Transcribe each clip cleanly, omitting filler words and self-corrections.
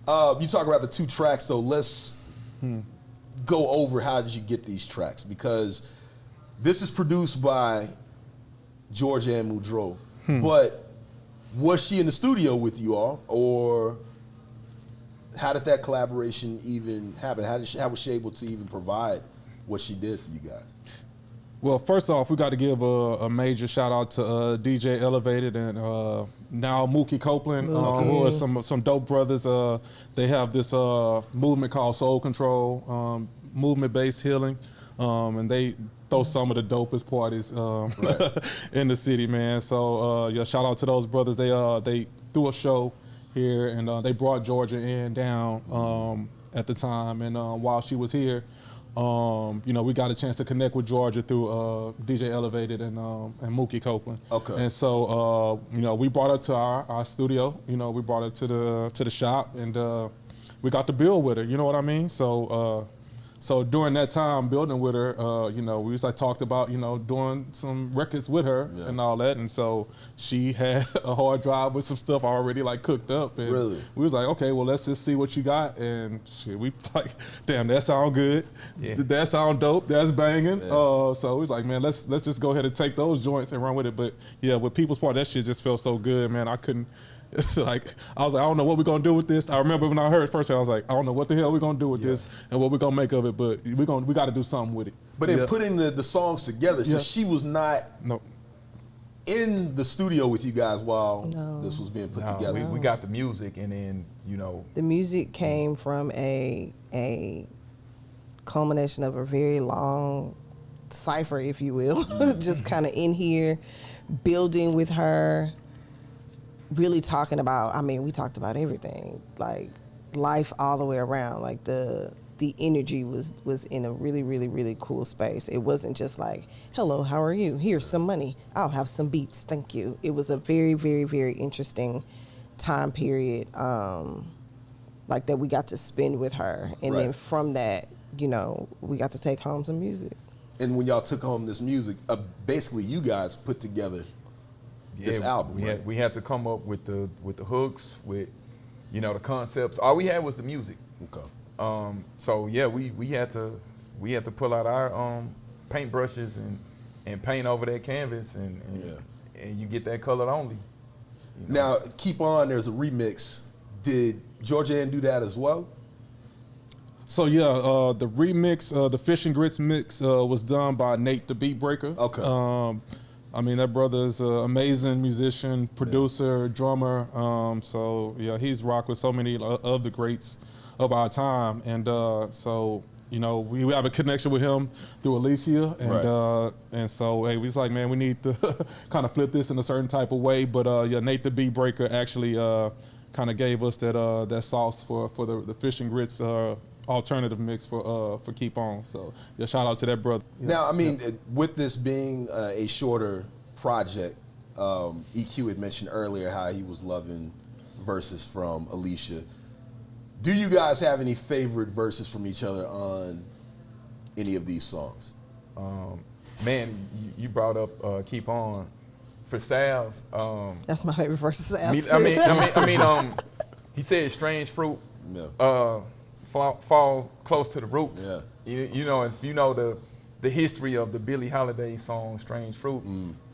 You talk about the 2 tracks, so let's go over how did you get these tracks, because this is produced by Georgia and Muldrow, but was she in the studio with you all, or how did that collaboration even happen? How was she able to even provide what she did for you guys? Well, first off, we got to give a major shout out to DJ Elevated and now Mookie Copeland, who are some dope brothers. They have this movement called Soul Control, movement-based healing, and they throw some of the dopest parties in the city, man. So yeah, shout out to those brothers. They threw a show here, and they brought Georgia down at the time, and while she was here, you know, we got a chance to connect with Georgia through DJ Elevated and Mookie Copeland. Okay. And so, you know, we brought her to our studio. You know, we brought her to the shop, and we got to build with her. You know what I mean? So, so during that time building with her, you know, we talked about, you know, doing some records with her and all that. And so she had a hard drive with some stuff already like cooked up. And we was like, okay, well, let's just see what you got. And shit, we like, damn, that sound good. Yeah. That sound dope. That's banging. Yeah. So we was like, man, let's just go ahead and take those joints and run with it. But yeah, with People's Part, that shit just felt so good, man. I couldn't. It's like, I was like, I don't know what we're gonna do with this. I remember when I heard it first, I was like, I don't know what the hell we're gonna do with this and what we're gonna make of it, but we got to do something with it. But in putting the songs together, so she was not in the studio with you guys while this was being put together. We got the music, and then, you know. The music came from a culmination of a very long cipher, if you will, just kind of in here, building with her. Really talking about, I mean, we talked about everything, like life all the way around. Like the energy was in a really, really, really cool space. It wasn't just like, hello, how are you? Here's some money. I'll have some beats, thank you. It was a very, very, very interesting time period, like that we got to spend with her. And then from that, you know, we got to take home some music. And when y'all took home this music, basically you guys put together this album. We had to come up with the hooks, with, you know, the concepts. All we had was the music. Okay. So yeah, we had to pull out our paint brushes and paint over that canvas, and you get that color only. You know? Now, Keep On, there's a remix. Did Georgia do that as well? So yeah, the remix, the Fish and Grits mix was done by Nate the Beat Breaker. Okay. I mean, that brother's an amazing musician, producer, drummer. So yeah, he's rocked with so many of the greats of our time. And so, you know, we have a connection with him through Alycia. And so, hey, we was like, man, we need to kind of flip this in a certain type of way. But yeah, Nate the Beat Breaker actually kind of gave us that sauce for the Fish and Grits alternative mix for Keep On. So yeah, shout out to that brother. Now, I mean, with this being a shorter project, EQ had mentioned earlier how he was loving verses from Alycia. Do you guys have any favorite verses from each other on any of these songs? Man, you brought up Keep On. For Sav, that's my favorite verse of Sav. I mean, he said strange fruit. Fall close to the roots. Yeah. You know, if you know the history of the Billie Holiday song "Strange Fruit"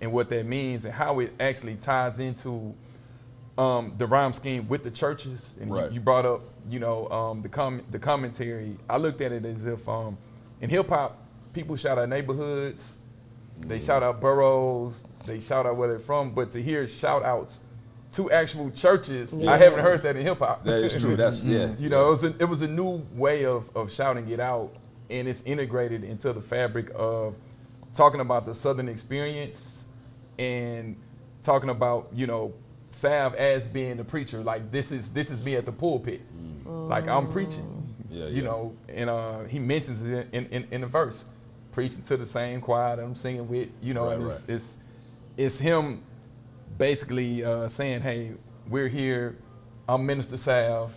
and what that means and how it actually ties into the rhyme scheme with the churches, and you brought up, you know, the commentary. I looked at it as if in hip hop, people shout out neighborhoods, they shout out boroughs, they shout out where they're from, but to hear shout outs to actual churches, I haven't heard that in hip hop. That is true. That's You know, it was a new way of shouting it out, and it's integrated into the fabric of talking about the Southern experience and talking about, you know, Sav as being the preacher. Like this is me at the pulpit, like I'm preaching. You know, and he mentions it in the verse, preaching to the same choir that I'm singing with. You know, and it's him. Basically saying, hey, we're here, I'm Minister Sav,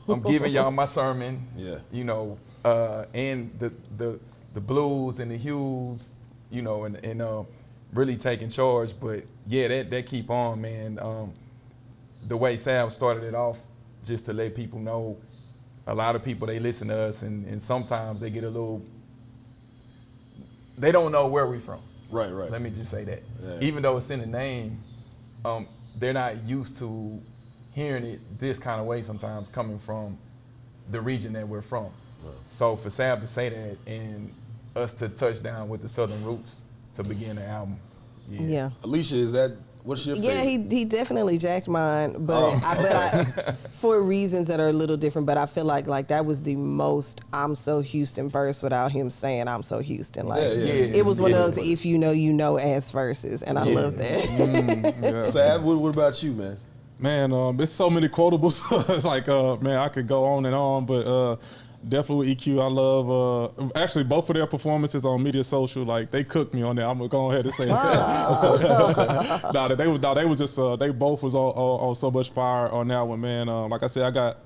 I'm giving y'all my sermon, you know, and the blues and the hues, you know, and really taking charge. But yeah, that Keep On, man, the way Sav started it off just to let people know, a lot of people, they listen to us, and sometimes they get a little, they don't know where we from. Right. Let me just say that. Yeah. Even though it's in the name, they're not used to hearing it this kind of way sometimes, coming from the region that we're from. Right. So for Sav to say that and us to touch down with the Southern roots to begin the album. Yeah. Alycia, what's your favorite? Yeah, he definitely jacked mine, but I for reasons that are a little different. But I feel like that was the most I'm so Houston verse without him saying I'm so Houston. Like it was one of those if you know ass verses, and I love that. Sav, what about you, man? Man, there's so many quotables. It's like, man, I could go on and on, but definitely with EQ, I love, actually both of their performances on Media Social, like they cooked me on there. I'm gonna go ahead and say that. They was just, they both was on so much fire on that one, man. Like I said, I got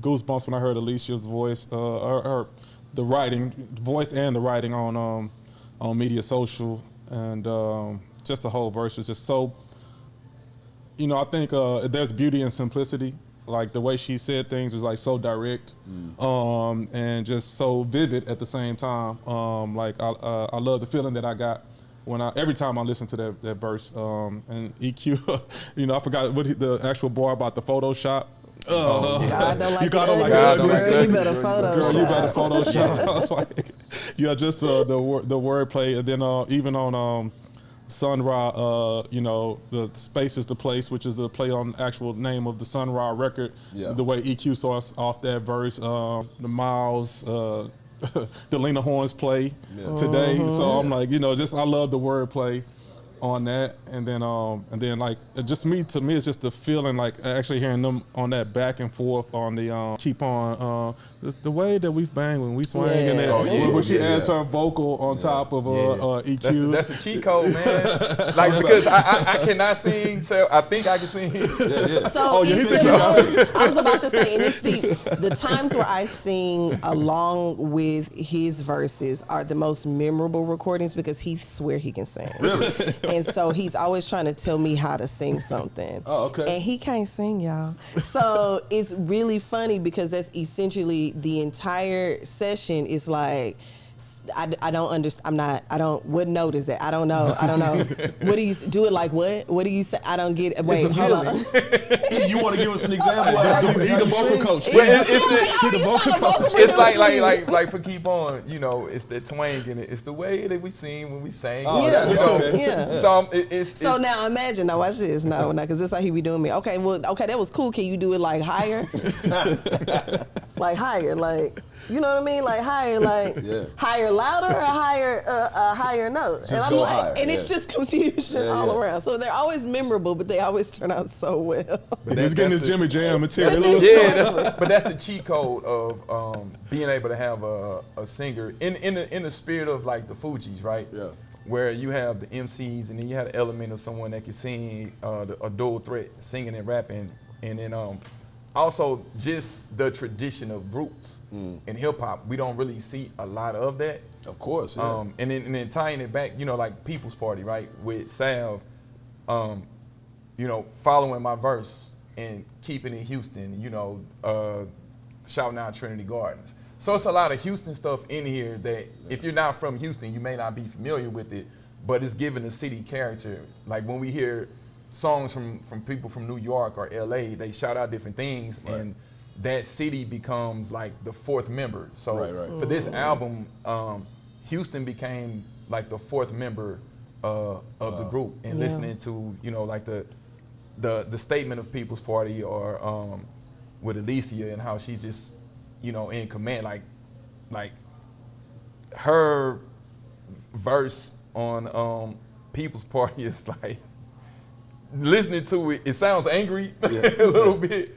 goosebumps when I heard Alicia's voice, the voice and the writing on Media Social, and just the whole verse was just so, I think there's beauty in simplicity. Like the way she said things was like so direct, and just so vivid at the same time. Like I love the feeling that I got when every time I listen to that verse. And EQ, I forgot what the actual bar about the Photoshop. God don't like girl, you better Photoshop. Girl, you better Photoshop. I was like, just the wordplay, and then even on. Sun Ra, the Space is the Place, which is a play on the actual name of the Sun Ra record. Yeah. The way EQ saw us off that verse, the Miles, the Lena Horns play today. So I'm like, I love the wordplay on that, and then like to me it's just the feeling like actually hearing them on that back and forth on the keep on the way that we bang when we swing and then when she adds her vocal on top of EQ. That's a cheat code, man. Like because I cannot sing, so I think I can sing. So I was about to say, and it's the times where I sing along with his verses are the most memorable recordings because he swear he can sing. Really? And so he's always trying to tell me how to sing something. Oh, okay. And he can't sing, y'all. So it's really funny because that's essentially the entire session is like, I don't understand. What note is that? I don't know. What do you do it like what? What do you say? I don't get it. Wait, hold on. You want to give us an example? He the vocal coach. He the vocal coach. It's like for keep on, it's the twang and it's the way that we sing when we sing. Oh, that's okay. Yeah. So now imagine, now watch this. No, because this is how he be doing me. Okay, that was cool. Can you do it like higher? Like higher, like. You know what I mean? Like higher, higher, louder, or higher note. Just and I'm go like, higher, and it's just confusion all around. So they're always memorable, but they always turn out so well. But he's getting his Jimmy Jam material. But that's the cheat code of being able to have a singer in the spirit of like the Fugees, right? Yeah. Where you have the MCs and then you have the element of someone that can sing a dual threat, singing and rapping, and then also just the tradition of groups in hip hop. We don't really see a lot of that. Of course, yeah. And then tying it back, like People's Party, right? With Sav, following my verse and keeping it Houston, shouting out Trinity Gardens. So it's a lot of Houston stuff in here that if you're not from Houston, you may not be familiar with it, but it's giving the city character. Like when we hear songs from people from New York or LA, they shout out different things, and that city becomes like the fourth member. So for this album, Houston became like the fourth member of the group, and listening to like the statement of People's Party or with Alycia and how she's just in command, like her verse on People's Party is like. Listening to it, it sounds angry a little bit,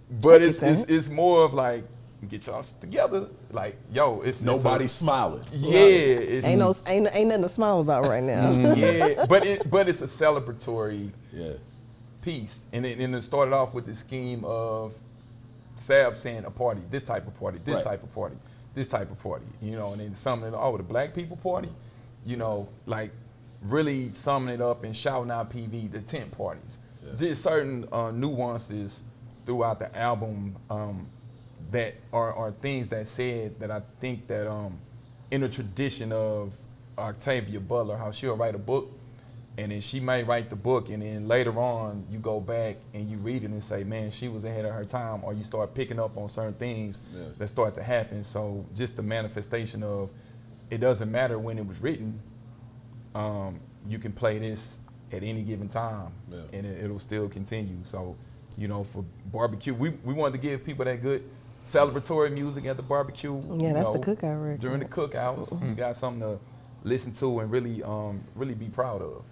but it's more of like get y'all together. Like it's nobody's smiling. Yeah, it's, ain't nothing to smile about right now. Yeah, but it's a celebratory piece, and it started off with the scheme of Sav saying a party, this type of party, this type of party, this type of party, and then something the Black people party, like. Really summing it up and shouting out PV, the tent parties. Just certain nuances throughout the album that are things that said that I think that in the tradition of Octavia Butler, how she'll write a book, and then she may write the book, and then later on you go back and you read it and say, man, she was ahead of her time, or you start picking up on certain things that start to happen. So just the manifestation of, it doesn't matter when it was written, you can play this at any given time, and it'll still continue. So, you know, for barbecue, we wanted to give people that good celebratory music at the barbecue. Yeah, that's the cookout record. During the cookouts, you got something to listen to and really be proud of.